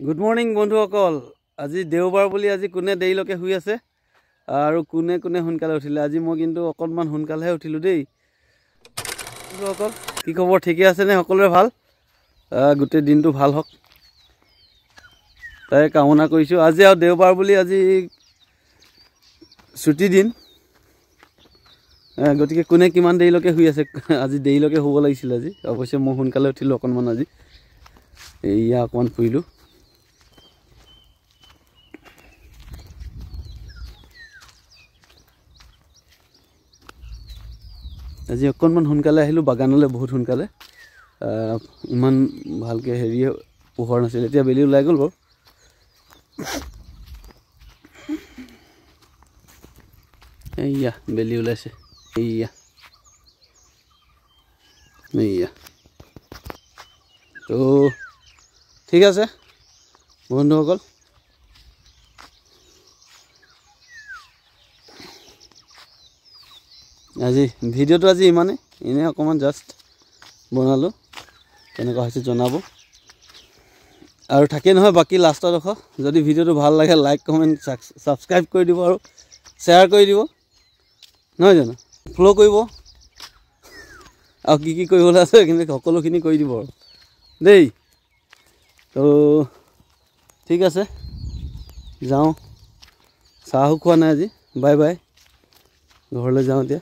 Good morning বন্ধুসকল। আজি দেওবাৰ বুলি আজি কোনে দেৰিলৈকে শুই আছে আৰু কোনে কোনে সোনকালে উঠিলে। আজি মই কিন্তু অকণমান সোনকালেহে উঠিলোঁ দেই। বন্ধুসকল কি খবৰ, ঠিকে আছেনে? সকলোৰে ভাল? গোটেই দিনটো ভাল হওক তাই কামনা কৰিছোঁ। আজি আৰু দেওবাৰ বুলি আজি ছুটি দিন, গতিকে কোনে কিমান দেৰিলৈকে শুই আছে। আজি দেৰিলৈকে শুব লাগিছিল আজি, অৱশ্যে মই সোনকালে উঠিলোঁ অকণমান। আজি এয়া অকণমান ফুৰিলোঁ। আজি অকণমান সোনকালে আহিলোঁ বাগানলৈ, বহুত সোনকালে। ইমান ভালকৈ হেৰিয়ে পোহৰ নাছিল, এতিয়া বেলি ওলাই গ'ল বাৰু। এইয়া বেলি ওলাইছে, এইয়া এইয়া। তো ঠিক আছে বন্ধুসকল, আজি ভিডিঅ'টো আজি ইমানেই, এনেই অকণমান জাষ্ট বনালোঁ, কেনেকুৱা হৈছে জনাব। আৰু থাকেই নহয় বাকী লাষ্টৰ ডোখৰ, যদি ভিডিঅ'টো ভাল লাগে লাইক কমেণ্ট ছাবস্ক্ৰাইব কৰি দিব আৰু শ্বেয়াৰ কৰি দিব, নহয় জানো? ফ'ল' কৰিব আৰু কি কি কৰিবলৈ আছে কিন্তু সকলোখিনি কৰি দিব আৰু দেই। তো ঠিক আছে, যাওঁ। চাহো খোৱা নাই আজি, বাই বাই, ঘৰলৈ যাওঁ এতিয়া।